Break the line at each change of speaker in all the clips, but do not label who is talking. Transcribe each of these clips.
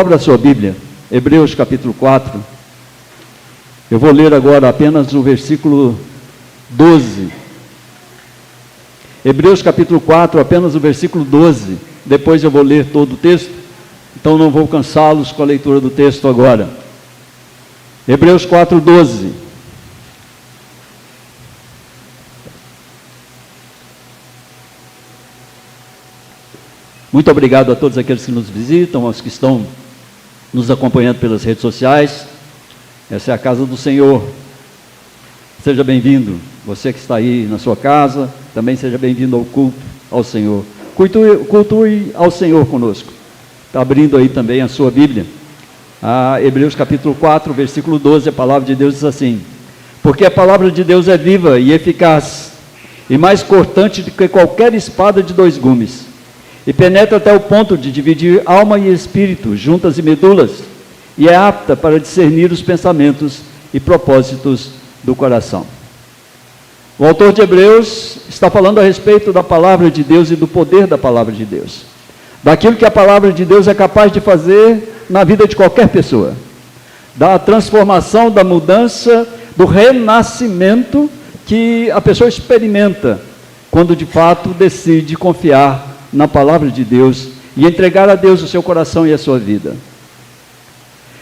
Abra a sua Bíblia, Hebreus capítulo 4. Eu vou ler agora apenas o versículo 12. Hebreus capítulo 4, apenas o versículo 12. Depois eu vou ler todo o texto, então não vou cansá-los com a leitura do texto agora. Hebreus 4, 12. Muito obrigado a todos aqueles que nos visitam, aos que estão nos acompanhando pelas redes sociais. Essa é a casa do Senhor. Seja bem-vindo. Você que está aí na sua casa, também seja bem-vindo ao culto ao Senhor. Cultue ao Senhor conosco. Está abrindo aí também a sua Bíblia. Hebreus capítulo 4, versículo 12, a palavra de Deus diz assim: porque a palavra de Deus é viva e eficaz, e mais cortante do que qualquer espada de dois gumes, e penetra até o ponto de dividir alma e espírito, juntas e medulas, e é apta para discernir os pensamentos e propósitos do coração. O autor de Hebreus está falando a respeito da palavra de Deus e do poder da palavra de Deus, daquilo que a palavra de Deus é capaz de fazer na vida de qualquer pessoa, da transformação, da mudança, do renascimento que a pessoa experimenta quando de fato decide confiar na palavra de Deus e entregar a Deus o seu coração e a sua vida.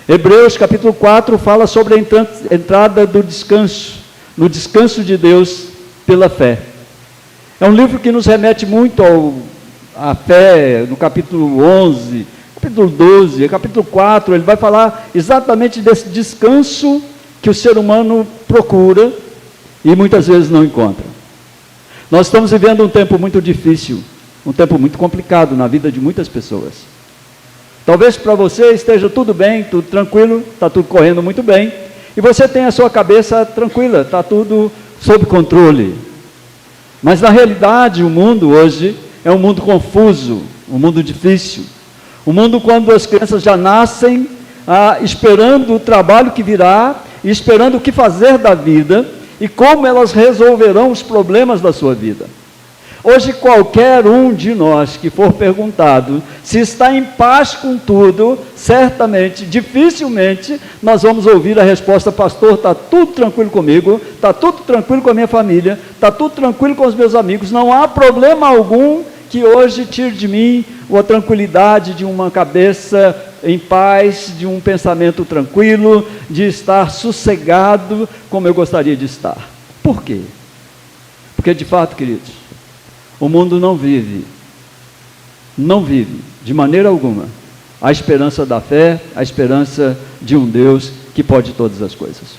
Hebreus capítulo 4 fala sobre a entrada do descanso, no descanso de Deus pela fé. É um livro que nos remete muito à fé. No capítulo 11, capítulo 12, capítulo 4, ele vai falar exatamente desse descanso que o ser humano procura e muitas vezes não encontra. Nós estamos vivendo um tempo muito difícil, um tempo muito complicado na vida de muitas pessoas. Talvez para você esteja tudo bem, tudo tranquilo, está tudo correndo muito bem, e você tem a sua cabeça tranquila, está tudo sob controle. Mas na realidade o mundo hoje é um mundo confuso, um mundo difícil, um mundo quando as crianças já nascem esperando o trabalho que virá, e esperando o que fazer da vida, e como elas resolverão os problemas da sua vida. Hoje qualquer um de nós que for perguntado se está em paz com tudo, certamente, dificilmente, nós vamos ouvir a resposta: pastor, está tudo tranquilo comigo, está tudo tranquilo com a minha família, está tudo tranquilo com os meus amigos, não há problema algum que hoje tire de mim a tranquilidade de uma cabeça em paz, de um pensamento tranquilo, de estar sossegado como eu gostaria de estar. Por quê? Porque de fato, queridos, o mundo não vive de maneira alguma a esperança da fé, a esperança de um Deus que pode todas as coisas.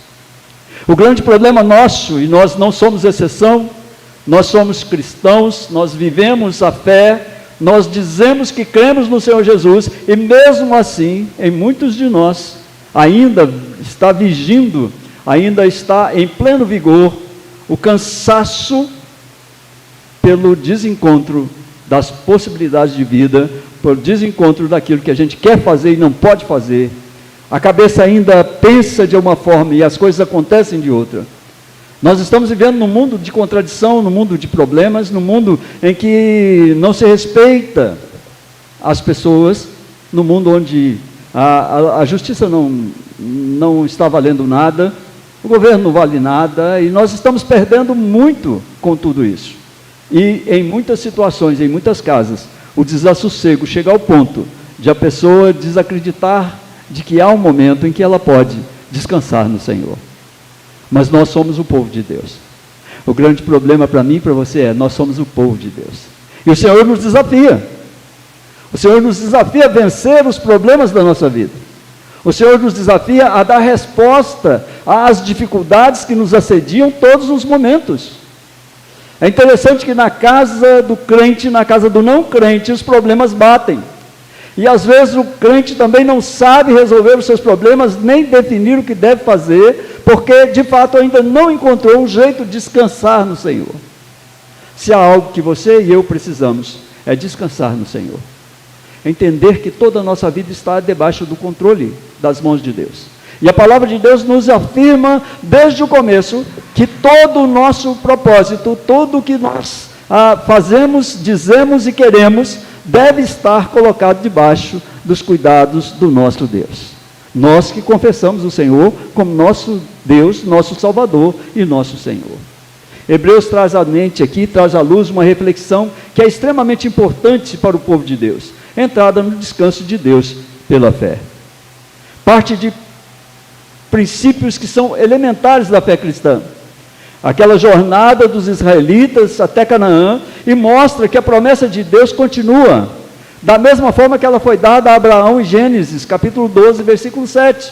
O grande problema nosso, e nós não somos exceção, nós somos cristãos, nós vivemos a fé, nós dizemos que cremos no Senhor Jesus, e mesmo assim, em muitos de nós, ainda está vigindo, ainda está em pleno vigor o cansaço pelo desencontro das possibilidades de vida, pelo desencontro daquilo que a gente quer fazer e não pode fazer. A cabeça ainda pensa de uma forma e as coisas acontecem de outra. Nós estamos vivendo num mundo de contradição, num mundo de problemas, num mundo em que não se respeita as pessoas, num mundo onde a justiça não está valendo nada, o governo não vale nada, e nós estamos perdendo muito com tudo isso. E em muitas situações, em muitas casas, o desassossego chega ao ponto de a pessoa desacreditar de que há um momento em que ela pode descansar no Senhor. Mas nós somos o povo de Deus. O grande problema para mim e para você é: nós somos o povo de Deus. E o Senhor nos desafia. O Senhor nos desafia a vencer os problemas da nossa vida. O Senhor nos desafia a dar resposta às dificuldades que nos assediam todos os momentos. É interessante que na casa do crente, na casa do não crente, os problemas batem. E às vezes o crente também não sabe resolver os seus problemas, nem definir o que deve fazer, porque de fato ainda não encontrou um jeito de descansar no Senhor. Se há algo que você e eu precisamos, é descansar no Senhor. Entender que toda a nossa vida está debaixo do controle das mãos de Deus. E a palavra de Deus nos afirma desde o começo que todo o nosso propósito, tudo o que nós fazemos, dizemos e queremos, deve estar colocado debaixo dos cuidados do nosso Deus. Nós que confessamos o Senhor como nosso Deus, nosso Salvador e nosso Senhor. Hebreus traz à mente aqui, traz à luz uma reflexão que é extremamente importante para o povo de Deus. Entrada no descanso de Deus pela fé. Parte de princípios que são elementares da fé cristã. Aquela jornada dos israelitas até Canaã, e mostra que a promessa de Deus continua, da mesma forma que ela foi dada a Abraão em Gênesis, capítulo 12, versículo 7.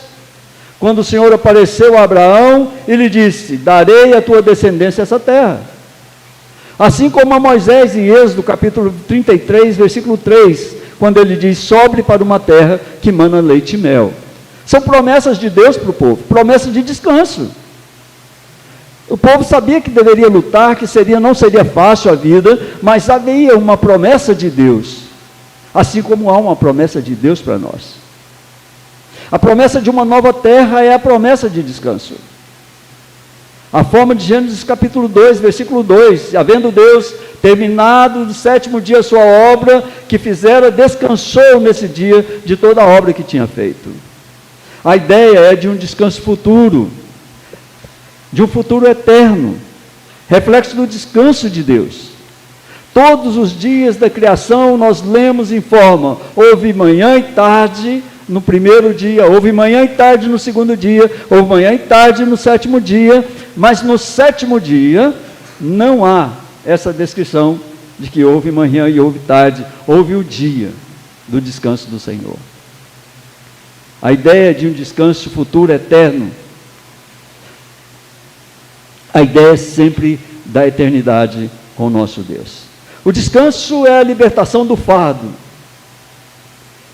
Quando o Senhor apareceu a Abraão e lhe disse: darei à tua descendência essa terra. Assim como a Moisés em Êxodo, capítulo 33, versículo 3, quando ele diz: sobre para uma terra que mana leite e mel. São promessas de Deus para o povo, promessas de descanso. O povo sabia que deveria lutar, que não seria fácil a vida, mas havia uma promessa de Deus, assim como há uma promessa de Deus para nós. A promessa de uma nova terra é a promessa de descanso. A forma de Gênesis capítulo 2, versículo 2, havendo Deus terminado no 7º dia a sua obra que fizera, descansou nesse dia de toda a obra que tinha feito. A ideia é de um descanso futuro, de um futuro eterno, reflexo do descanso de Deus. Todos os dias da criação nós lemos em forma: houve manhã e tarde no primeiro dia, houve manhã e tarde no segundo dia, houve manhã e tarde no 7º dia, mas no 7º dia não há essa descrição de que houve manhã e houve tarde, houve o dia do descanso do Senhor. A ideia de um descanso futuro eterno, a ideia é sempre da eternidade com o nosso Deus. O descanso é a libertação do fardo,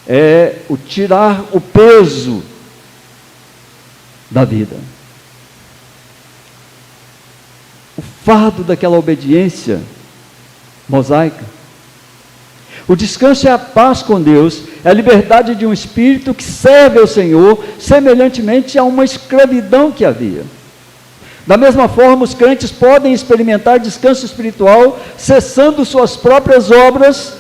é o tirar o peso da vida. O fardo daquela obediência mosaica. O descanso é a paz com Deus, é a liberdade de um espírito que serve ao Senhor, semelhantemente a uma escravidão que havia. Da mesma forma, os crentes podem experimentar descanso espiritual, cessando suas próprias obras,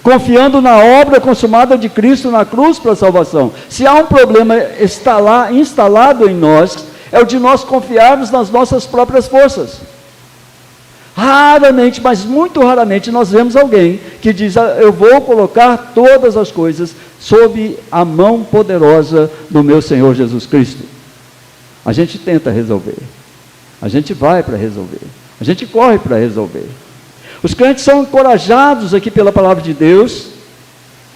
confiando na obra consumada de Cristo na cruz para a salvação. Se há um problema instalado em nós, é o de nós confiarmos nas nossas próprias forças. Raramente, mas muito raramente, nós vemos alguém que diz: eu vou colocar todas as coisas sob a mão poderosa do meu Senhor Jesus Cristo. A gente tenta resolver, a gente vai para resolver, a gente corre para resolver. Os crentes são encorajados aqui pela palavra de Deus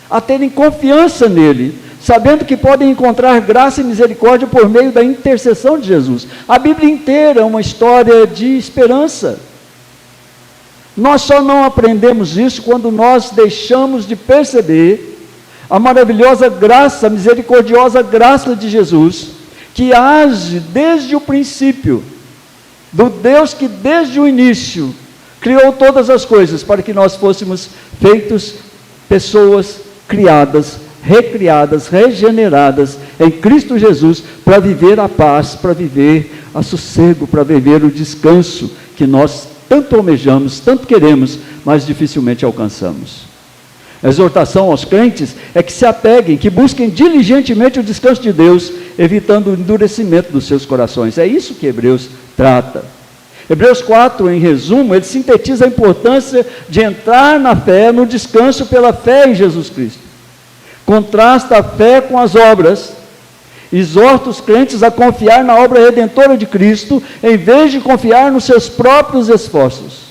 a terem confiança nele, sabendo que podem encontrar graça e misericórdia por meio da intercessão de Jesus. A Bíblia inteira é uma história de esperança. Nós só não aprendemos isso quando nós deixamos de perceber a maravilhosa graça, a misericordiosa graça de Jesus, que age desde o princípio, do Deus que desde o início criou todas as coisas para que nós fôssemos feitos pessoas criadas, recriadas, regeneradas em Cristo Jesus, para viver a paz, para viver a sossego, para viver o descanso que nós tanto almejamos, tanto queremos, mas dificilmente alcançamos. A exortação aos crentes é que se apeguem, que busquem diligentemente o descanso de Deus, evitando o endurecimento dos seus corações. É isso que Hebreus trata. Hebreus 4, em resumo, ele sintetiza a importância de entrar na fé, no descanso pela fé em Jesus Cristo. Contrasta a fé com as obras, exorta os crentes a confiar na obra redentora de Cristo, em vez de confiar nos seus próprios esforços.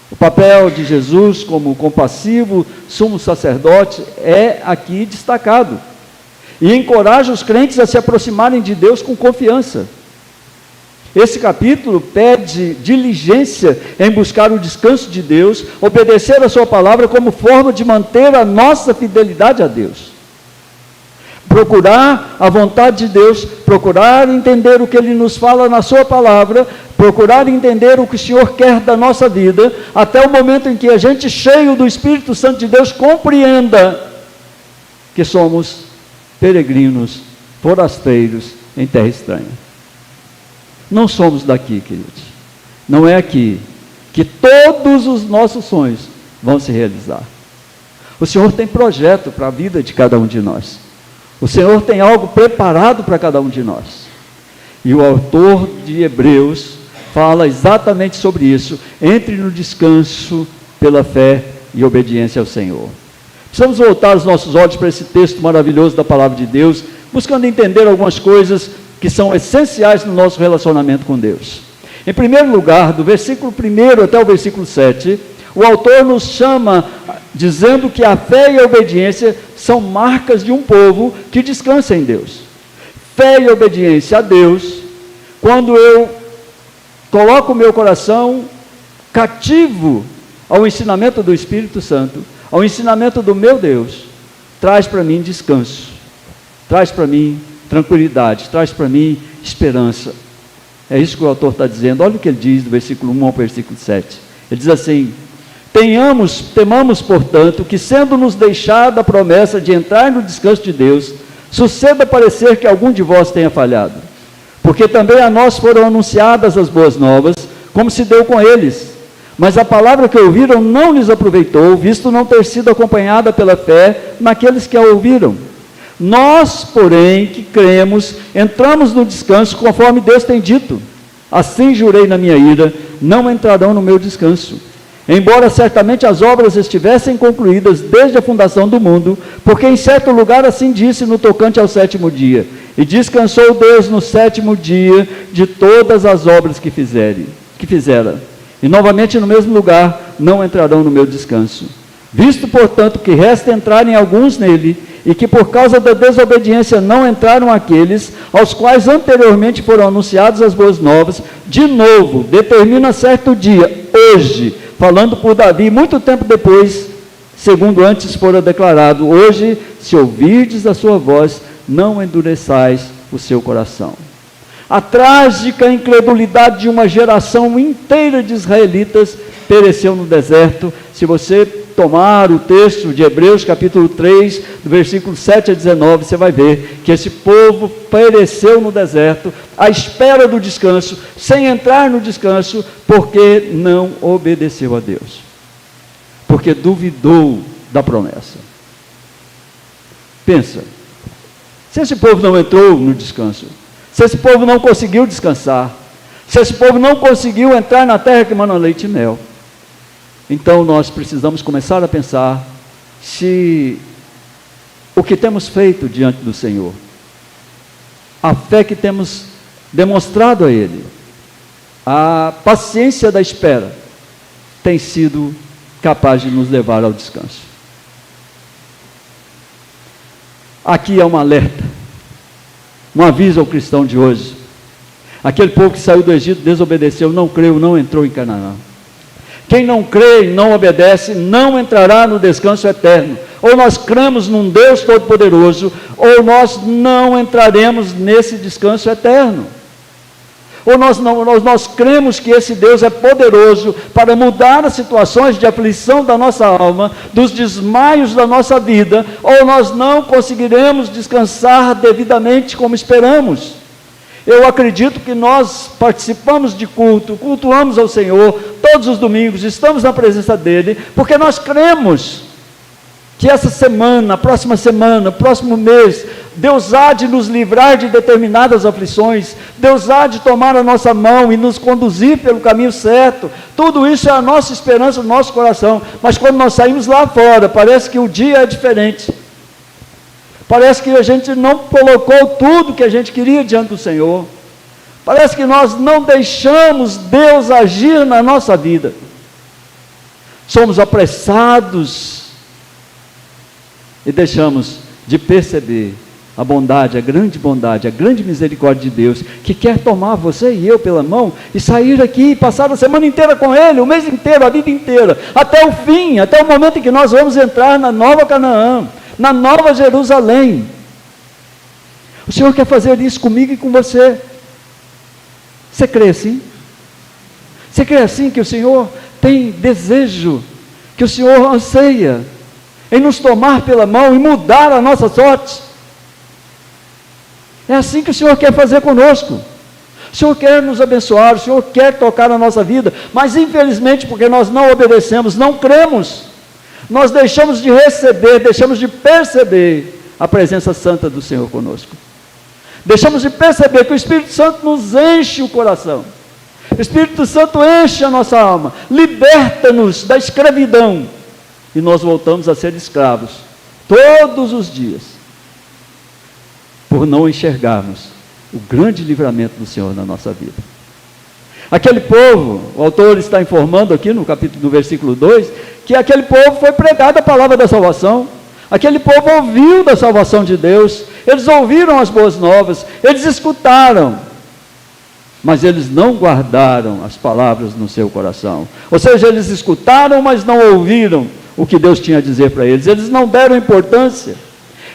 O papel de Jesus como compassivo sumo sacerdote é aqui destacado, e encoraja os crentes a se aproximarem de Deus com confiança. Esse capítulo pede diligência em buscar o descanso de Deus, obedecer a sua palavra como forma de manter a nossa fidelidade a Deus. Procurar a vontade de Deus, procurar entender o que Ele nos fala na sua palavra, procurar entender o que o Senhor quer da nossa vida, até o momento em que a gente, cheio do Espírito Santo de Deus, compreenda que somos peregrinos, forasteiros em terra estranha. Não somos daqui, queridos. Não é aqui que todos os nossos sonhos vão se realizar. O Senhor tem projeto para a vida de cada um de nós. O Senhor tem algo preparado para cada um de nós. E o autor de Hebreus fala exatamente sobre isso. Entre no descanso pela fé e obediência ao Senhor. Precisamos voltar os nossos olhos para esse texto maravilhoso da palavra de Deus, buscando entender algumas coisas que são essenciais no nosso relacionamento com Deus. Em primeiro lugar, do versículo 1 até o versículo 7, o autor nos chama dizendo que a fé e a obediência são marcas de um povo que descansa em Deus. Fé e obediência a Deus, quando eu coloco o meu coração cativo ao ensinamento do Espírito Santo, ao ensinamento do meu Deus, traz para mim descanso, traz para mim tranquilidade, traz para mim esperança. É isso que o autor está dizendo. Olha o que ele diz do versículo 1 ao versículo 7. Ele diz assim: temamos, portanto, que sendo-nos deixada a promessa de entrar no descanso de Deus, suceda parecer que algum de vós tenha falhado. Porque também a nós foram anunciadas as boas novas, como se deu com eles. Mas a palavra que ouviram não lhes aproveitou, visto não ter sido acompanhada pela fé naqueles que a ouviram. Nós, porém, que cremos, entramos no descanso conforme Deus tem dito. Assim jurei na minha ira, não entrarão no meu descanso. Embora certamente as obras estivessem concluídas desde a fundação do mundo, porque em certo lugar assim disse no tocante ao sétimo dia, e descansou Deus no sétimo dia de todas as obras que fizera. E novamente no mesmo lugar, não entrarão no meu descanso. Visto, portanto, que resta entrarem alguns nele, e que por causa da desobediência não entraram aqueles, aos quais anteriormente foram anunciadas as boas novas, de novo, determina certo dia, hoje, falando por Davi, muito tempo depois, segundo antes fora declarado, hoje, se ouvirdes a sua voz, não endureçais o seu coração. A trágica incredulidade de uma geração inteira de israelitas pereceu no deserto. Se você tomar o texto de Hebreus capítulo 3, do versículo 7 a 19, você vai ver que esse povo pereceu no deserto, à espera do descanso, sem entrar no descanso, porque não obedeceu a Deus, porque duvidou da promessa. Pensa, se esse povo não entrou no descanso, se esse povo não conseguiu descansar, se esse povo não conseguiu entrar na terra que mana leite e mel, então nós precisamos começar a pensar se o que temos feito diante do Senhor, a fé que temos demonstrado a Ele, a paciência da espera, tem sido capaz de nos levar ao descanso. Aqui é um alerta, um aviso ao cristão de hoje. Aquele povo que saiu do Egito, desobedeceu, não creu, não entrou em Canaã. Quem não crê e não obedece, não entrará no descanso eterno. Ou nós cremos num Deus Todo-Poderoso, ou nós não entraremos nesse descanso eterno. Ou nós cremos que esse Deus é poderoso para mudar as situações de aflição da nossa alma, dos desmaios da nossa vida, ou nós não conseguiremos descansar devidamente como esperamos. Eu acredito que nós participamos de culto, cultuamos ao Senhor todos os domingos, estamos na presença dEle, porque nós cremos que essa semana, próxima semana, próximo mês, Deus há de nos livrar de determinadas aflições, Deus há de tomar a nossa mão e nos conduzir pelo caminho certo. Tudo isso é a nossa esperança no nosso coração, mas quando nós saímos lá fora, parece que o dia é diferente. Parece que a gente não colocou tudo que a gente queria diante do Senhor. Parece que nós não deixamos Deus agir na nossa vida. Somos apressados e deixamos de perceber a bondade, a grande misericórdia de Deus, que quer tomar você e eu pela mão e sair aqui e passar a semana inteira com Ele, o mês inteiro, a vida inteira, até o fim, até o momento em que nós vamos entrar na nova Canaã, na nova Jerusalém. O Senhor quer fazer isso comigo e com você. Você crê assim? Você crê assim que o Senhor tem desejo, que o Senhor anseia em nos tomar pela mão e mudar a nossa sorte? É assim que o Senhor quer fazer conosco. O Senhor quer nos abençoar, o Senhor quer tocar na nossa vida, mas infelizmente porque nós não obedecemos, não cremos, Nós deixamos de receber, deixamos de perceber a presença santa do Senhor conosco. Deixamos de perceber que o Espírito Santo nos enche o coração. O Espírito Santo enche a nossa alma, liberta-nos da escravidão. E nós voltamos a ser escravos, todos os dias, por não enxergarmos o grande livramento do Senhor na nossa vida. Aquele povo, o autor está informando aqui no capítulo do versículo 2, que aquele povo foi pregada a palavra da salvação. Aquele povo ouviu da salvação de Deus, eles ouviram as boas novas, eles escutaram, mas eles não guardaram as palavras no seu coração. Ou seja, eles escutaram, mas não ouviram o que Deus tinha a dizer para eles. Eles não deram importância,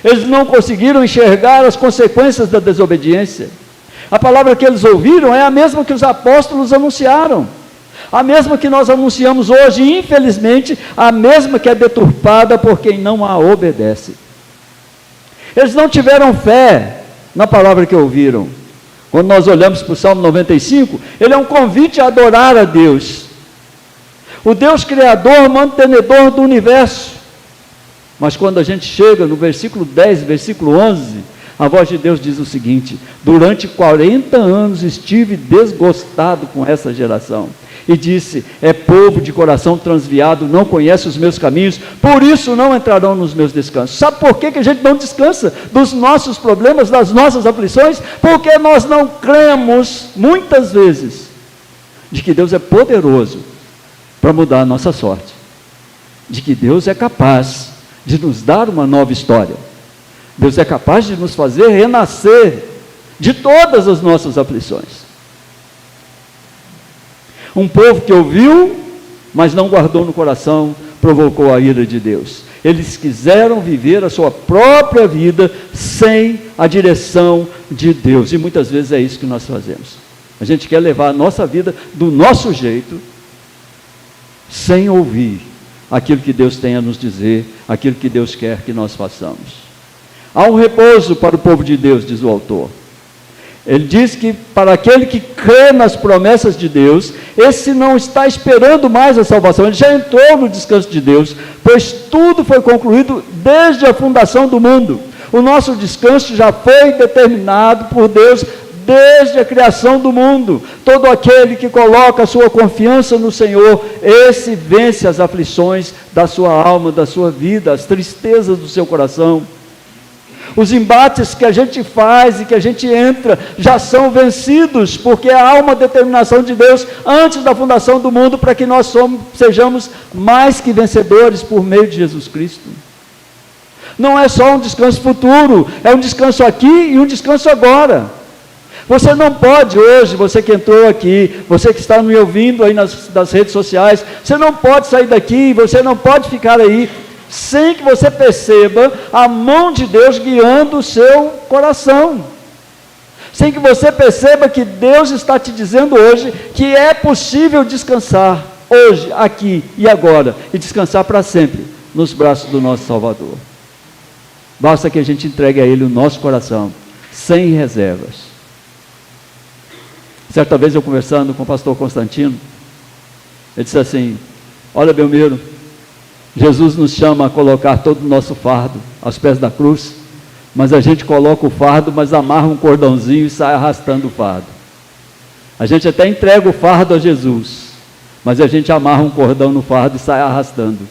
eles não conseguiram enxergar as consequências da desobediência. A palavra que eles ouviram é a mesma que os apóstolos anunciaram, a mesma que nós anunciamos hoje, infelizmente, a mesma que é deturpada por quem não a obedece. Eles não tiveram fé na palavra que ouviram. Quando nós olhamos para o Salmo 95, ele é um convite a adorar a Deus, o Deus Criador, mantenedor do universo. Mas quando a gente chega no versículo 10, versículo 11, a voz de Deus diz o seguinte: durante 40 anos estive desgostado com essa geração, e disse, é povo de coração transviado, não conhece os meus caminhos, por isso não entrarão nos meus descansos. Sabe por que a gente não descansa dos nossos problemas, das nossas aflições? Porque nós não cremos, muitas vezes, de que Deus é poderoso para mudar a nossa sorte, de que Deus é capaz de nos dar uma nova história, Deus é capaz de nos fazer renascer de todas as nossas aflições. Um povo que ouviu, mas não guardou no coração, provocou a ira de Deus. Eles quiseram viver a sua própria vida sem a direção de Deus. E muitas vezes é isso que nós fazemos. A gente quer levar a nossa vida do nosso jeito, sem ouvir aquilo que Deus tem a nos dizer, aquilo que Deus quer que nós façamos. Há um repouso para o povo de Deus, diz o autor. Ele diz que para aquele que crê nas promessas de Deus, esse não está esperando mais a salvação, ele já entrou no descanso de Deus, pois tudo foi concluído desde a fundação do mundo. O nosso descanso já foi determinado por Deus desde a criação do mundo. Todo aquele que coloca a sua confiança no Senhor, esse vence as aflições da sua alma, da sua vida, as tristezas do seu coração. Os embates que a gente faz e que a gente entra já são vencidos, porque há uma determinação de Deus antes da fundação do mundo para que nós sejamos mais que vencedores por meio de Jesus Cristo. Não é só um descanso futuro, é um descanso aqui e um descanso agora. Você não pode hoje, você que entrou aqui, você que está me ouvindo aí nas redes sociais, você não pode sair daqui, você não pode ficar aí, sem que você perceba a mão de Deus guiando o seu coração, sem que você perceba que Deus está te dizendo hoje que é possível descansar hoje, aqui e agora, e descansar para sempre nos braços do nosso Salvador. Basta que a gente entregue a Ele o nosso coração, sem reservas. Certa vez eu conversando com o pastor Constantino, ele disse assim: olha, Belmiro, Jesus nos chama a colocar todo o nosso fardo aos pés da cruz, mas a gente coloca o fardo, mas amarra um cordãozinho e sai arrastando o fardo. A gente até entrega o fardo a Jesus, mas a gente amarra um cordão no fardo e sai arrastando.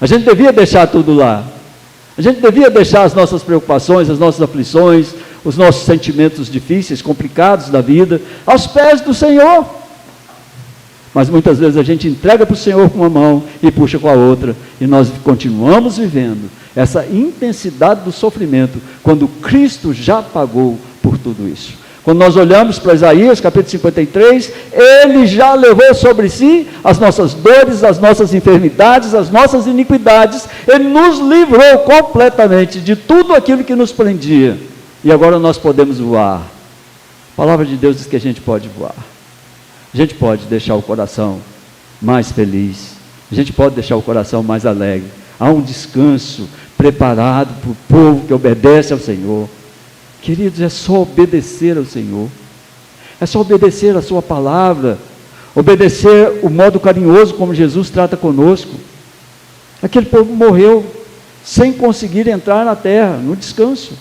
A gente devia deixar tudo lá. A gente devia deixar as nossas preocupações, as nossas aflições, os nossos sentimentos difíceis, complicados da vida, aos pés do Senhor. Mas muitas vezes a gente entrega para o Senhor com uma mão e puxa com a outra, e nós continuamos vivendo essa intensidade do sofrimento, quando Cristo já pagou por tudo isso. Quando nós olhamos para Isaías, capítulo 53, Ele já levou sobre si as nossas dores, as nossas enfermidades, as nossas iniquidades. Ele nos livrou completamente de tudo aquilo que nos prendia. E agora nós podemos voar. A palavra de Deus diz que a gente pode voar. A gente pode deixar o coração mais feliz. A gente pode deixar o coração mais alegre. Há um descanso preparado para o povo que obedece ao Senhor. Queridos, é só obedecer ao Senhor, é só obedecer a sua palavra, obedecer o modo carinhoso como Jesus trata conosco, Aquele povo morreu sem conseguir entrar na terra, no descanso.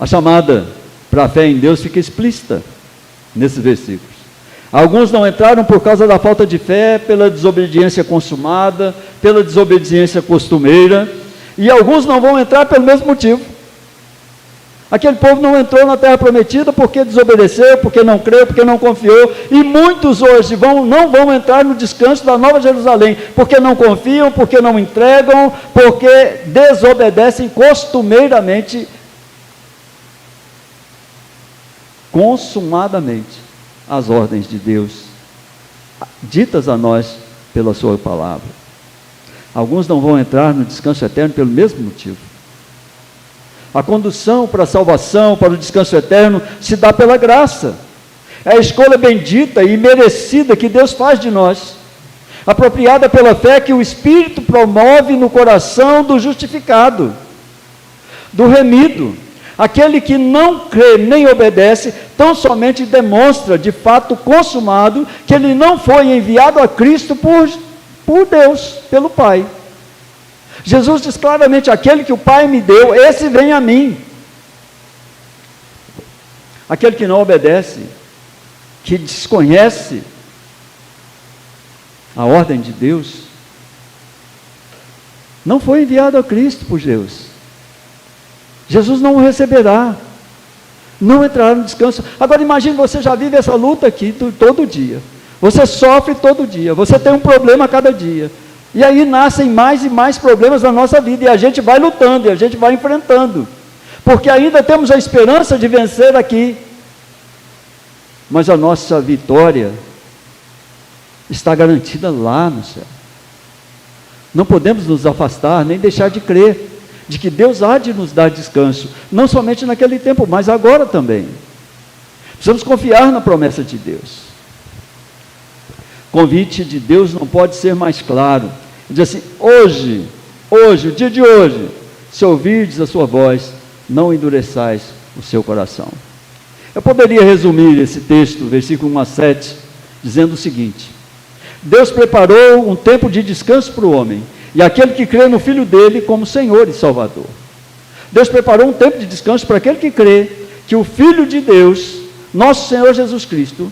A chamada para a fé em Deus fica explícita nesses versículos. Alguns não entraram por causa da falta de fé, pela desobediência consumada, pela desobediência costumeira, e alguns não vão entrar pelo mesmo motivo. Aquele povo não entrou na terra prometida porque desobedeceu, porque não creu, porque não confiou, e muitos hoje não vão entrar no descanso da Nova Jerusalém, porque não confiam, porque não entregam, porque desobedecem costumeiramente, consumadamente, as ordens de Deus, ditas a nós pela sua palavra. Alguns não vão entrar no descanso eterno pelo mesmo motivo. A condução para a salvação, para o descanso eterno, se dá pela graça. É a escolha bendita e merecida que Deus faz de nós, apropriada pela fé que o Espírito promove no coração do justificado, do remido. Aquele que não crê nem obedece, tão somente demonstra de fato consumado que ele não foi enviado a Cristo por Deus, pelo Pai. Jesus diz claramente: aquele que o Pai me deu, esse vem a mim. Aquele que não obedece, que desconhece a ordem de Deus, não foi enviado a Cristo por Deus. Jesus não o receberá, não entrará no descanso. Agora imagine, você já vive essa luta aqui todo dia, você sofre todo dia, você tem um problema a cada dia, e aí nascem mais e mais problemas na nossa vida, e a gente vai lutando, e a gente vai enfrentando, porque ainda temos a esperança de vencer aqui, mas a nossa vitória está garantida lá no céu. Não podemos nos afastar, nem deixar de crer de que Deus há de nos dar descanso, não somente naquele tempo, mas agora também. Precisamos confiar na promessa de Deus. O convite de Deus não pode ser mais claro. Ele diz assim: hoje, o dia de hoje, se ouvirdes a sua voz, não endureçais o seu coração. Eu poderia resumir esse texto, versículo 1 a 7, dizendo o seguinte: Deus preparou um tempo de descanso para o homem, e aquele que crê no Filho dele como Senhor e Salvador. Deus preparou um tempo de descanso para aquele que crê que o Filho de Deus, nosso Senhor Jesus Cristo,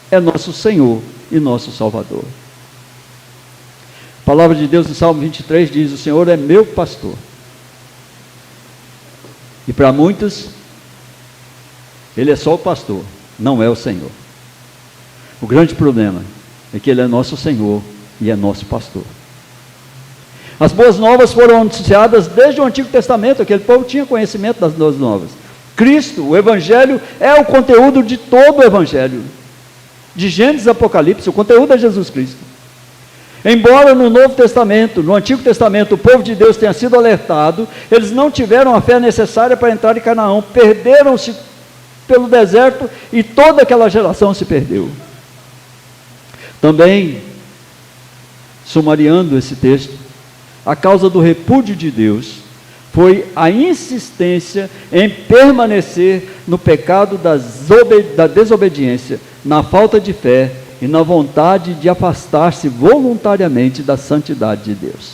é nosso Senhor e nosso Salvador. A palavra de Deus no Salmo 23 diz: o Senhor é meu pastor. E para muitos, Ele é só o pastor, não é o Senhor. O grande problema é que Ele é nosso Senhor e é nosso pastor. As boas novas foram anunciadas desde o Antigo Testamento, aquele povo tinha conhecimento das boas novas. Cristo, o Evangelho, é o conteúdo de todo o Evangelho. De Gênesis a Apocalipse, o conteúdo é Jesus Cristo. Embora no Novo Testamento, no Antigo Testamento, o povo de Deus tenha sido alertado, eles não tiveram a fé necessária para entrar em Canaã, perderam-se pelo deserto e toda aquela geração se perdeu. Também, sumariando esse texto, a causa do repúdio de Deus foi a insistência em permanecer no pecado da desobediência, na falta de fé e na vontade de afastar-se voluntariamente da santidade de Deus.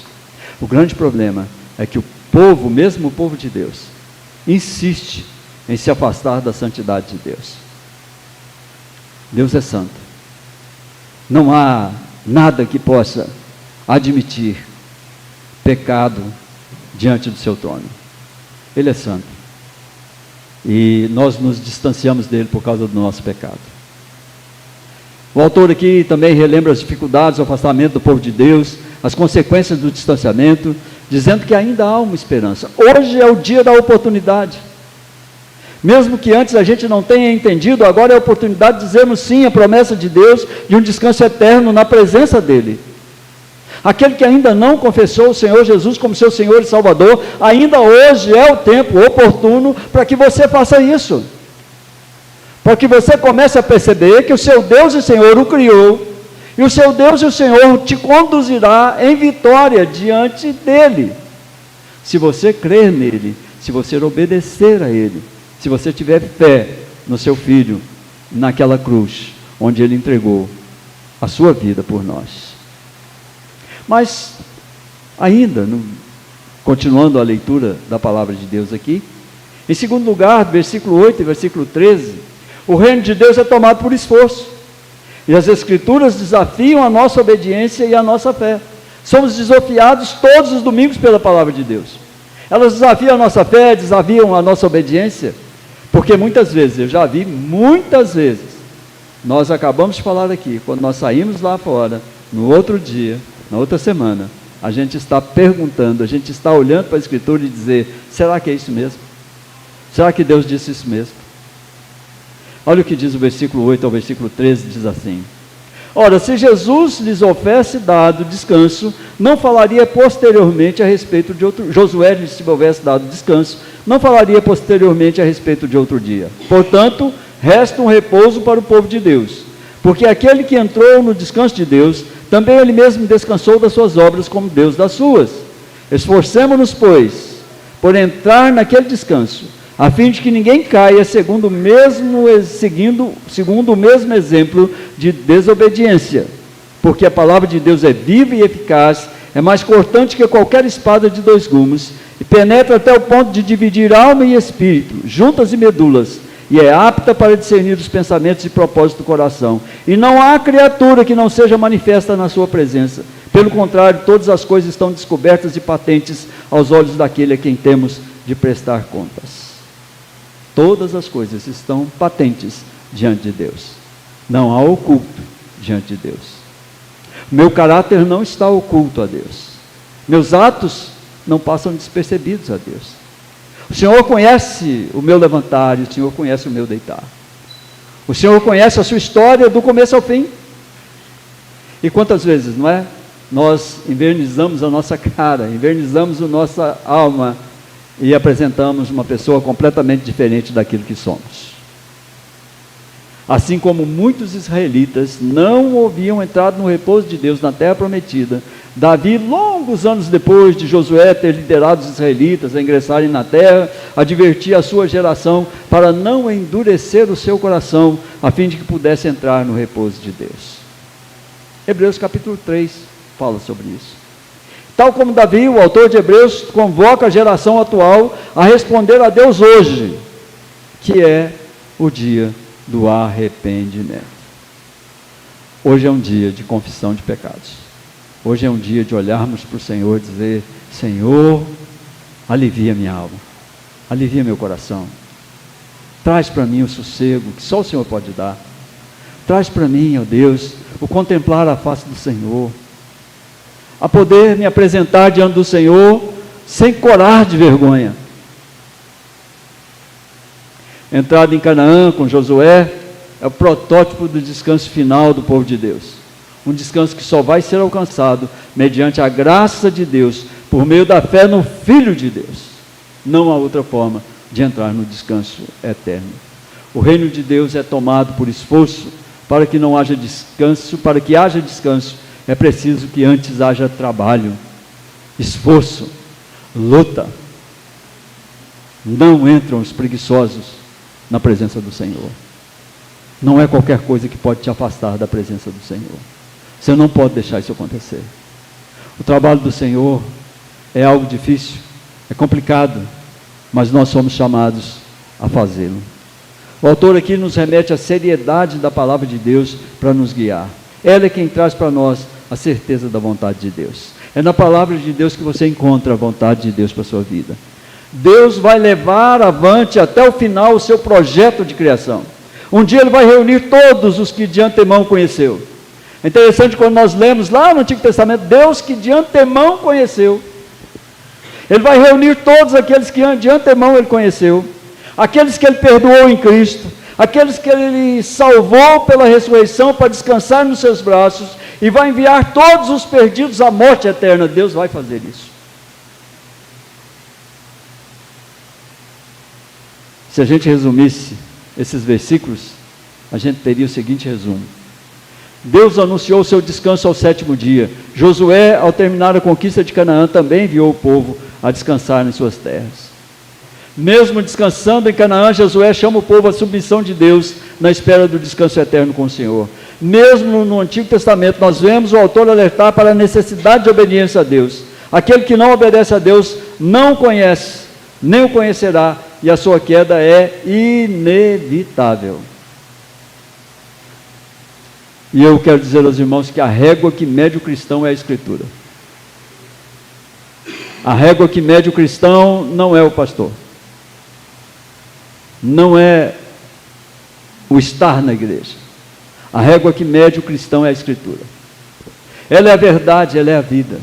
O grande problema é que o povo, mesmo o povo de Deus, insiste em se afastar da santidade de Deus. Deus é santo. Não há nada que possa admitir pecado diante do seu trono. Ele é santo. E nós nos distanciamos dele por causa do nosso pecado. O autor aqui também relembra as dificuldades, o afastamento do povo de Deus, as consequências do distanciamento, dizendo que ainda há uma esperança. Hoje é o dia da oportunidade. Mesmo que antes a gente não tenha entendido, agora é a oportunidade de dizermos sim à promessa de Deus de um descanso eterno na presença dEle. Aquele que ainda não confessou o Senhor Jesus como seu Senhor e Salvador, ainda hoje é o tempo oportuno para que você faça isso. Para que você comece a perceber que o seu Deus e Senhor o criou, e o seu Deus e o Senhor te conduzirá em vitória diante dEle. Se você crer nele, se você obedecer a Ele, se você tiver fé no seu Filho, naquela cruz, onde Ele entregou a sua vida por nós. Mas, ainda, continuando a leitura da palavra de Deus aqui, em segundo lugar, versículo 8 e versículo 13, o reino de Deus é tomado por esforço, e as Escrituras desafiam a nossa obediência e a nossa fé. Somos desafiados todos os domingos pela palavra de Deus. Elas desafiam a nossa fé, desafiam a nossa obediência, porque muitas vezes, eu já vi muitas vezes, nós acabamos de falar aqui, quando nós saímos lá fora, no outro dia, na outra semana, a gente está perguntando, a gente está olhando para a Escritura e dizer, será que é isso mesmo? Será que Deus disse isso mesmo? Olha o que diz o versículo 8 ao versículo 13, diz assim: ora, se Jesus lhes houvesse dado descanso, não falaria posteriormente a respeito de outro... Josué lhes houvesse dado descanso, não falaria posteriormente a respeito de outro dia. Portanto, resta um repouso para o povo de Deus, porque aquele que entrou no descanso de Deus, também ele mesmo descansou das suas obras como Deus das suas. Esforcemo-nos, pois, por entrar naquele descanso, a fim de que ninguém caia segundo o mesmo exemplo de desobediência, porque a palavra de Deus é viva e eficaz, é mais cortante que qualquer espada de dois gumes, e penetra até o ponto de dividir alma e espírito, juntas e medulas, e é apta para discernir os pensamentos e propósitos do coração. E não há criatura que não seja manifesta na sua presença. Pelo contrário, todas as coisas estão descobertas e patentes aos olhos daquele a quem temos de prestar contas. Todas as coisas estão patentes diante de Deus. Não há oculto diante de Deus. Meu caráter não está oculto a Deus. Meus atos não passam despercebidos a Deus. O Senhor conhece o meu levantar e o Senhor conhece o meu deitar. O Senhor conhece a sua história do começo ao fim. E quantas vezes, não é? Nós invernizamos a nossa cara, invernizamos a nossa alma e apresentamos uma pessoa completamente diferente daquilo que somos. Assim como muitos israelitas não haviam entrado no repouso de Deus na terra prometida, Davi, longos anos depois de Josué ter liderado os israelitas a ingressarem na terra, advertia a sua geração para não endurecer o seu coração, a fim de que pudesse entrar no repouso de Deus. Hebreus capítulo 3 fala sobre isso. Tal como Davi, o autor de Hebreus, convoca a geração atual a responder a Deus hoje, que é o dia do arrependimento. Hoje é um dia de confissão de pecados. Hoje é um dia de olharmos para o Senhor e dizer: Senhor, alivia minha alma, alivia meu coração, traz para mim o sossego que só o Senhor pode dar, traz para mim, ó Deus, o contemplar a face do Senhor, a poder me apresentar diante do Senhor sem corar de vergonha. Entrada em Canaã com Josué é o protótipo do descanso final do povo de Deus. Um descanso que só vai ser alcançado mediante a graça de Deus, por meio da fé no Filho de Deus. Não há outra forma de entrar no descanso eterno. O reino de Deus é tomado por esforço. Para que não haja descanso, para que haja descanso, é preciso que antes haja trabalho, esforço, luta. Não entram os preguiçosos na presença do Senhor. Não é qualquer coisa que pode te afastar da presença do Senhor. Você não pode deixar isso acontecer. O trabalho do Senhor é algo difícil, é complicado, mas nós somos chamados a fazê-lo. O autor aqui nos remete à seriedade da palavra de Deus para nos guiar. Ela é quem traz para nós a certeza da vontade de Deus. É na palavra de Deus que você encontra a vontade de Deus para a sua vida. Deus vai levar avante até o final o seu projeto de criação. Um dia Ele vai reunir todos os que de antemão conheceu. É interessante quando nós lemos lá no Antigo Testamento, Deus que de antemão conheceu. Ele vai reunir todos aqueles que de antemão Ele conheceu. Aqueles que Ele perdoou em Cristo, aqueles que Ele salvou pela ressurreição para descansar nos seus braços, e vai enviar todos os perdidos à morte eterna. Deus vai fazer isso. Se a gente resumisse esses versículos, a gente teria o seguinte resumo: Deus anunciou o seu descanso ao 7º dia. Josué, ao terminar a conquista de Canaã, também enviou o povo a descansar em suas terras. Mesmo descansando em Canaã, Josué chama o povo à submissão de Deus, na espera do descanso eterno com o Senhor. Mesmo no Antigo Testamento, nós vemos o autor alertar para a necessidade de obediência a Deus. Aquele que não obedece a Deus não conhece, nem o conhecerá, e a sua queda é inevitável. E eu quero dizer aos irmãos que a régua que mede o cristão é a Escritura. A régua que mede o cristão não é o pastor, não é o estar na igreja. A régua que mede o cristão é a Escritura. Ela é a verdade, ela é a vida.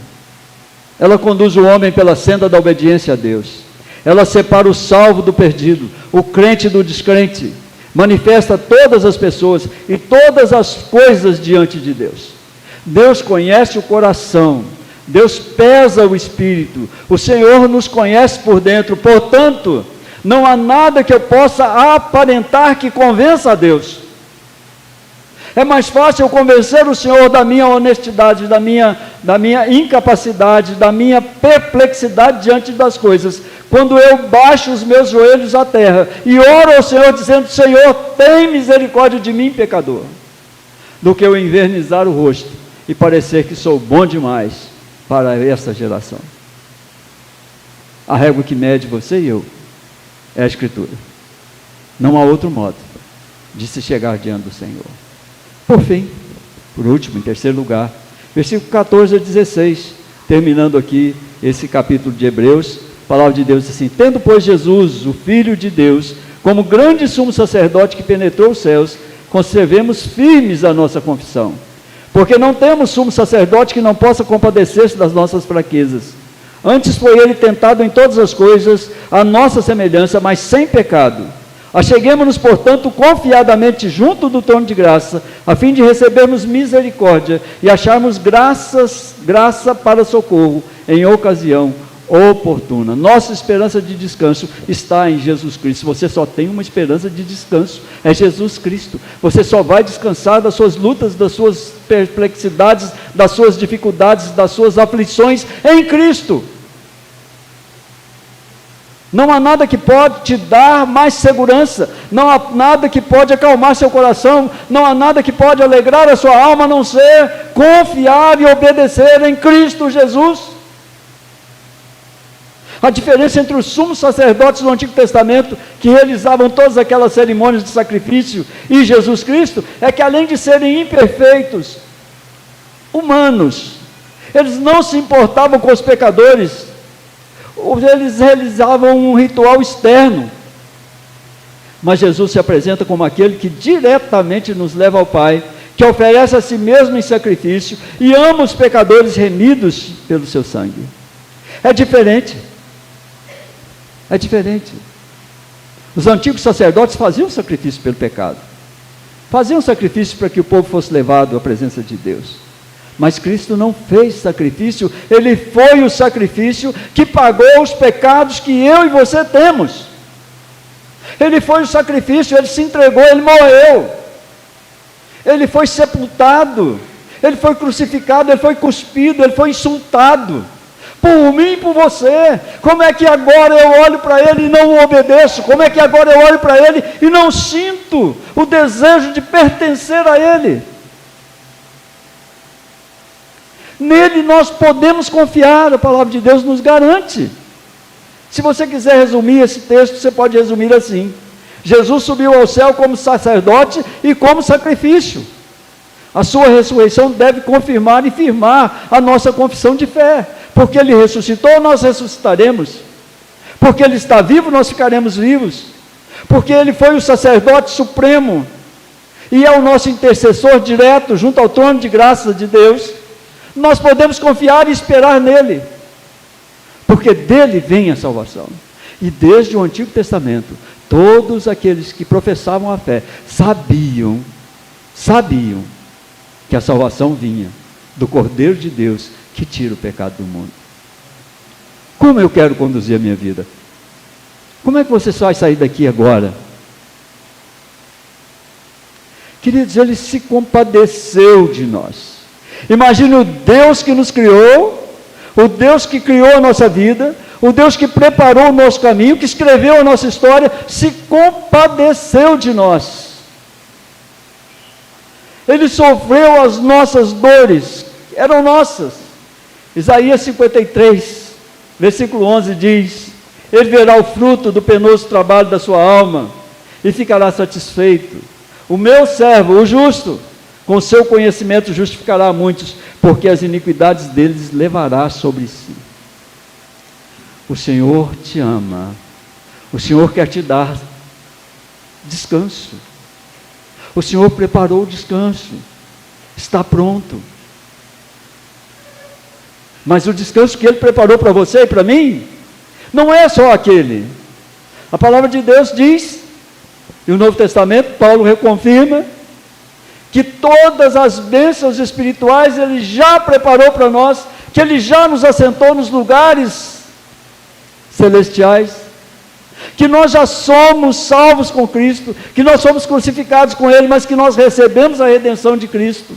Ela conduz o homem pela senda da obediência a Deus. Ela separa o salvo do perdido, o crente do descrente. Manifesta todas as pessoas e todas as coisas diante de Deus. Deus conhece o coração. Deus pesa o espírito. O Senhor nos conhece por dentro. Portanto, não há nada que eu possa aparentar que convença a Deus. É mais fácil eu convencer o Senhor da minha honestidade, da minha incapacidade, da minha perplexidade diante das coisas, quando eu baixo os meus joelhos à terra e oro ao Senhor dizendo: Senhor, tem misericórdia de mim, pecador, do que eu envernizar o rosto e parecer que sou bom demais para essa geração. A régua que mede você e eu é a Escritura. Não há outro modo de se chegar diante do Senhor. Por fim, por último, em terceiro lugar, versículo 14 a 16, terminando aqui esse capítulo de Hebreus, a palavra de Deus diz assim: tendo, pois, Jesus, o Filho de Deus, como grande sumo sacerdote que penetrou os céus, conservemos firmes a nossa confissão, porque não temos sumo sacerdote que não possa compadecer-se das nossas fraquezas. Antes foi ele tentado em todas as coisas, a nossa semelhança, mas sem pecado. Acheguemo-nos, portanto, confiadamente junto do trono de graça, a fim de recebermos misericórdia e acharmos graça para socorro em ocasião oportuna. Nossa esperança de descanso está em Jesus Cristo. Você só tem uma esperança de descanso, é Jesus Cristo. Você só vai descansar das suas lutas, das suas perplexidades, das suas dificuldades, das suas aflições em Cristo. Não há nada que pode te dar mais segurança, não há nada que pode acalmar seu coração, não há nada que pode alegrar a sua alma, a não ser confiar e obedecer em Cristo Jesus. A diferença entre os sumos sacerdotes do Antigo Testamento, que realizavam todas aquelas cerimônias de sacrifício, e Jesus Cristo, é que além de serem imperfeitos, humanos, eles não se importavam com os pecadores. Eles realizavam um ritual externo, mas Jesus se apresenta como aquele que diretamente nos leva ao Pai, que oferece a si mesmo em sacrifício e ama os pecadores remidos pelo seu sangue. É diferente. Os antigos sacerdotes faziam sacrifício pelo pecado, faziam sacrifício para que o povo fosse levado à presença de Deus. Mas Cristo não fez sacrifício, Ele foi o sacrifício que pagou os pecados que eu e você temos. Ele foi o sacrifício, Ele se entregou, Ele morreu, Ele foi sepultado, Ele foi crucificado, Ele foi cuspido, Ele foi insultado, por mim e por você. Como é que agora eu olho para Ele e não o obedeço? Como é que agora eu olho para Ele e não sinto o desejo de pertencer a Ele? Nele nós podemos confiar, a palavra de Deus nos garante. Se você quiser resumir esse texto, você pode resumir assim: Jesus subiu ao céu como sacerdote e como sacrifício. A sua ressurreição deve confirmar e firmar a nossa confissão de fé. Porque Ele ressuscitou, nós ressuscitaremos. Porque Ele está vivo, nós ficaremos vivos. Porque Ele foi o sacerdote supremo e é o nosso intercessor direto junto ao trono de graça de Deus. Nós podemos confiar e esperar nele, porque dele vem a salvação. E desde o Antigo Testamento, todos aqueles que professavam a fé sabiam que a salvação vinha do Cordeiro de Deus que tira o pecado do mundo. Como eu quero conduzir a minha vida? Como é que você vai sair daqui agora? Queridos, Ele se compadeceu de nós. Imagine o Deus que nos criou, o Deus que criou a nossa vida, o Deus que preparou o nosso caminho, que escreveu a nossa história, se compadeceu de nós. Ele sofreu as nossas dores, eram nossas. Isaías 53, versículo 11 diz: Ele verá o fruto do penoso trabalho da sua alma e ficará satisfeito. O meu servo, o justo, com seu conhecimento justificará a muitos, porque as iniquidades deles levará sobre si. O Senhor te ama, o Senhor quer te dar descanso. O Senhor preparou o descanso, está pronto. Mas o descanso que Ele preparou para você e para mim, não é só aquele. A palavra de Deus diz, e o Novo Testamento, Paulo reconfirma, que todas as bênçãos espirituais Ele já preparou para nós, que Ele já nos assentou nos lugares celestiais, que nós já somos salvos com Cristo, que nós somos crucificados com Ele, mas que nós recebemos a redenção de Cristo.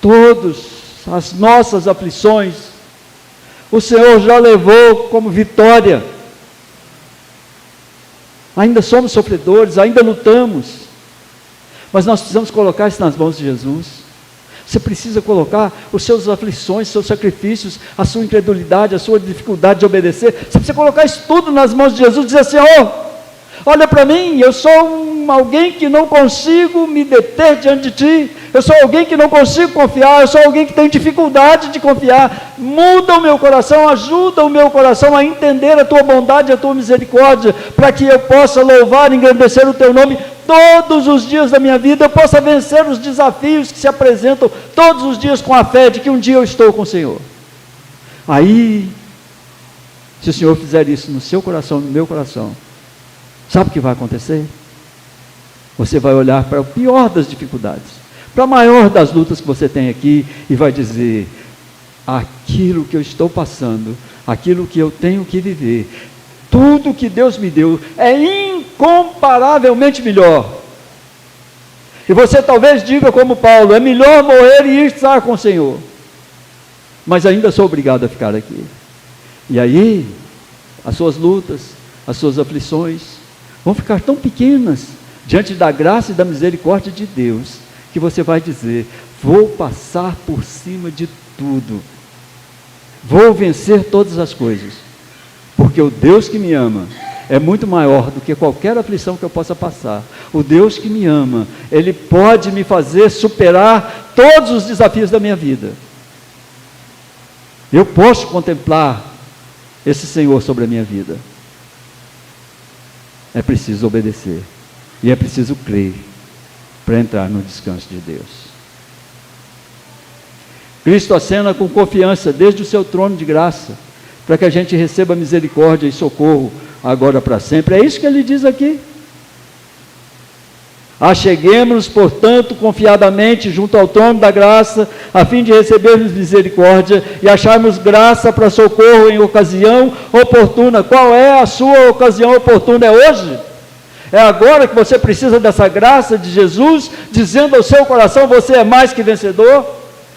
Todas as nossas aflições, o Senhor já levou como vitória. Ainda somos sofredores, ainda lutamos, mas nós precisamos colocar isso nas mãos de Jesus. Você precisa colocar os seus aflições, seus sacrifícios, a sua incredulidade, a sua dificuldade de obedecer. Você precisa colocar isso tudo nas mãos de Jesus e dizer: Senhor, olha para mim, eu sou alguém que não consigo me deter diante de Ti, eu sou alguém que não consigo confiar, eu sou alguém que tem dificuldade de confiar. Muda o meu coração, ajuda o meu coração a entender a Tua bondade e a Tua misericórdia, para que eu possa louvar e engrandecer o Teu nome todos os dias da minha vida, eu possa vencer os desafios que se apresentam todos os dias com a fé de que um dia eu estou com o Senhor. Aí, se o Senhor fizer isso no seu coração, no meu coração, sabe o que vai acontecer? Você vai olhar para o pior das dificuldades, para a maior das lutas que você tem aqui, e vai dizer: aquilo que eu estou passando, aquilo que eu tenho que viver, tudo que Deus me deu é incomparavelmente melhor. E você talvez diga como Paulo: é melhor morrer e estar com o Senhor, mas ainda sou obrigado a ficar aqui. E aí, as suas lutas, as suas aflições vão ficar tão pequenas diante da graça e da misericórdia de Deus, que você vai dizer: vou passar por cima de tudo, vou vencer todas as coisas, porque o Deus que me ama é muito maior do que qualquer aflição que eu possa passar. O Deus que me ama, Ele pode me fazer superar todos os desafios da minha vida. Eu posso contemplar esse Senhor sobre a minha vida. É preciso obedecer, e é preciso crer, para entrar no descanso de Deus. Cristo acena com confiança desde o seu trono de graça, para que a gente receba misericórdia e socorro agora para sempre. É isso que ele diz aqui. Acheguemos-nos, portanto, confiadamente junto ao trono da graça, a fim de recebermos misericórdia e acharmos graça para socorro em ocasião oportuna. Qual é a sua ocasião oportuna? É hoje? É agora que você precisa dessa graça de Jesus, dizendo ao seu coração: você é mais que vencedor?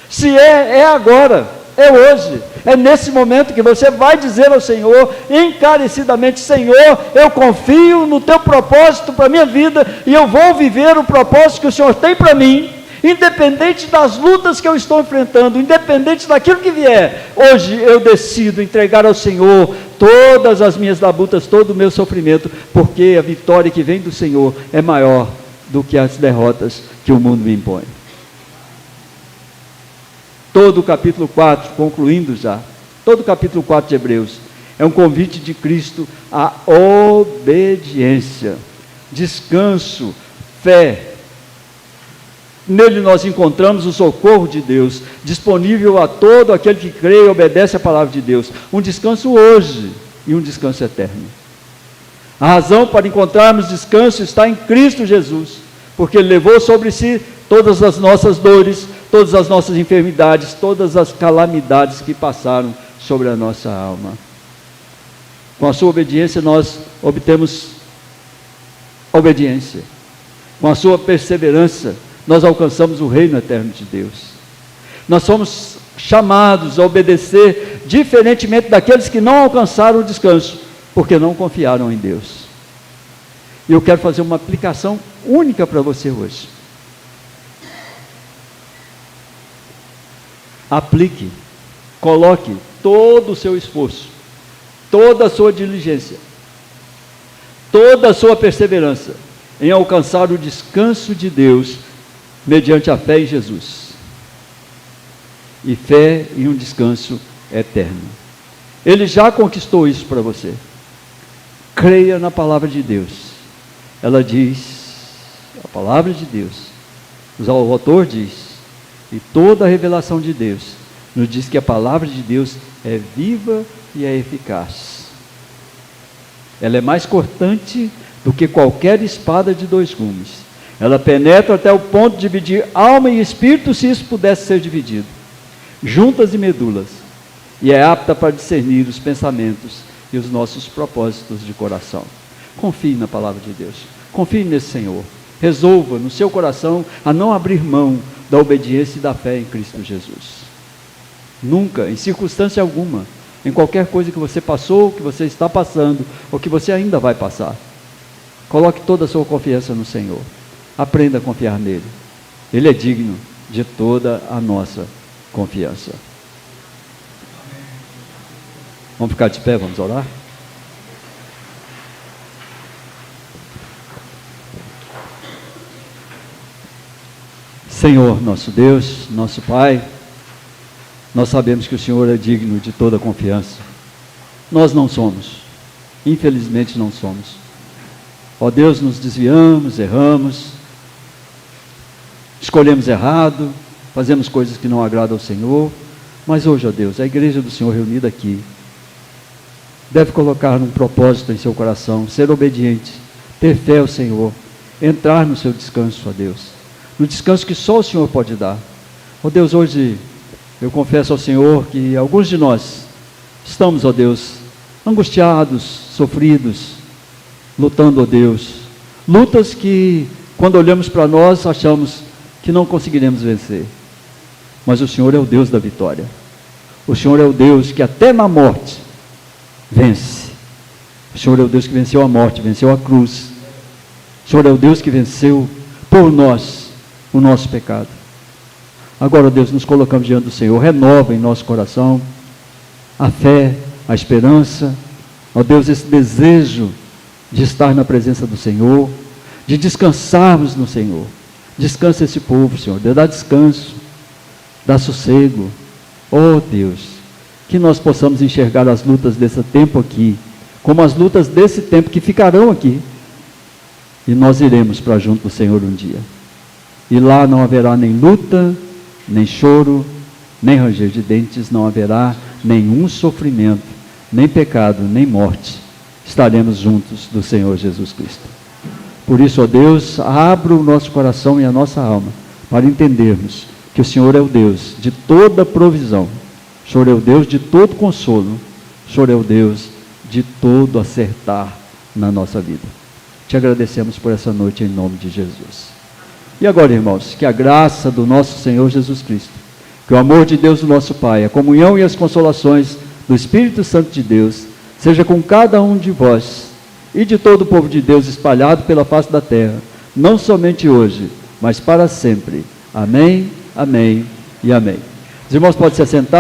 Se é agora, é hoje. É nesse momento que você vai dizer ao Senhor, encarecidamente: Senhor, eu confio no Teu propósito para a minha vida, e eu vou viver o propósito que o Senhor tem para mim, independente das lutas que eu estou enfrentando, independente daquilo que vier. Hoje eu decido entregar ao Senhor todas as minhas labutas, todo o meu sofrimento, porque a vitória que vem do Senhor é maior do que as derrotas que o mundo me impõe. Todo o capítulo 4, concluindo já, todo o capítulo 4 de Hebreus, é um convite de Cristo à obediência, descanso, fé. Nele nós encontramos o socorro de Deus, disponível a todo aquele que crê e obedece a palavra de Deus. Um descanso hoje e um descanso eterno. A razão para encontrarmos descanso está em Cristo Jesus, porque Ele levou sobre si todas as nossas dores, todas as nossas enfermidades, todas as calamidades que passaram sobre a nossa alma. Com a sua obediência nós obtemos obediência. Com a sua perseverança nós alcançamos o reino eterno de Deus. Nós somos chamados a obedecer diferentemente daqueles que não alcançaram o descanso, porque não confiaram em Deus. E eu quero fazer uma aplicação única para você hoje. Aplique, coloque todo o seu esforço, toda a sua diligência, toda a sua perseverança em alcançar o descanso de Deus mediante a fé em Jesus. E fé em um descanso eterno. Ele já conquistou isso para você. Creia na palavra de Deus. Ela diz, a palavra de Deus, o autor diz, e toda a revelação de Deus nos diz que a palavra de Deus é viva e é eficaz. Ela é mais cortante do que qualquer espada de 2 gumes. Ela penetra até o ponto de dividir alma e espírito, se isso pudesse ser dividido, juntas e medulas, e é apta para discernir os pensamentos e os nossos propósitos de coração. Confie na palavra de Deus, confie nesse Senhor, resolva no seu coração a não abrir mão da obediência e da fé em Cristo Jesus. Nunca, em circunstância alguma, em qualquer coisa que você passou, que você está passando, ou que você ainda vai passar, coloque toda a sua confiança no Senhor, aprenda a confiar nele, ele é digno de toda a nossa confiança. Vamos ficar de pé, vamos orar? Senhor, nosso Deus, nosso Pai, nós sabemos que o Senhor é digno de toda confiança. Nós não somos, infelizmente não somos. Ó Deus, nos desviamos, erramos, escolhemos errado, fazemos coisas que não agradam ao Senhor, mas hoje, ó Deus, a igreja do Senhor reunida aqui, deve colocar um propósito em seu coração, ser obediente, ter fé ao Senhor, entrar no seu descanso, ó Deus, no descanso que só o Senhor pode dar. Ó Deus, hoje eu confesso ao Senhor que alguns de nós estamos, ó Deus, angustiados, sofridos, lutando, ó Deus, lutas que quando olhamos para nós achamos que não conseguiremos vencer, mas o Senhor é o Deus da vitória. O Senhor é o Deus que até na morte vence. O Senhor é o Deus que venceu a morte, venceu a cruz. O Senhor é o Deus que venceu por nós o nosso pecado. Agora, Deus, nos colocamos diante do Senhor, renova em nosso coração a fé, a esperança, ó Deus, esse desejo de estar na presença do Senhor, de descansarmos no Senhor. Descansa esse povo, Senhor, dá descanso, dá sossego. Ó Deus, que nós possamos enxergar as lutas desse tempo aqui, como as lutas desse tempo que ficarão aqui, e nós iremos para junto do Senhor um dia. E lá não haverá nem luta, nem choro, nem ranger de dentes, não haverá nenhum sofrimento, nem pecado, nem morte. Estaremos juntos do Senhor Jesus Cristo. Por isso, ó Deus, abra o nosso coração e a nossa alma, para entendermos que o Senhor é o Deus de toda provisão, o Senhor é o Deus de todo consolo, o Senhor é o Deus de todo acertar na nossa vida. Te agradecemos por essa noite em nome de Jesus. E agora, irmãos, que a graça do nosso Senhor Jesus Cristo, que o amor de Deus, o nosso Pai, a comunhão e as consolações do Espírito Santo de Deus, seja com cada um de vós e de todo o povo de Deus espalhado pela face da terra, não somente hoje, mas para sempre. Amém, amém e amém. Os irmãos podem se assentar.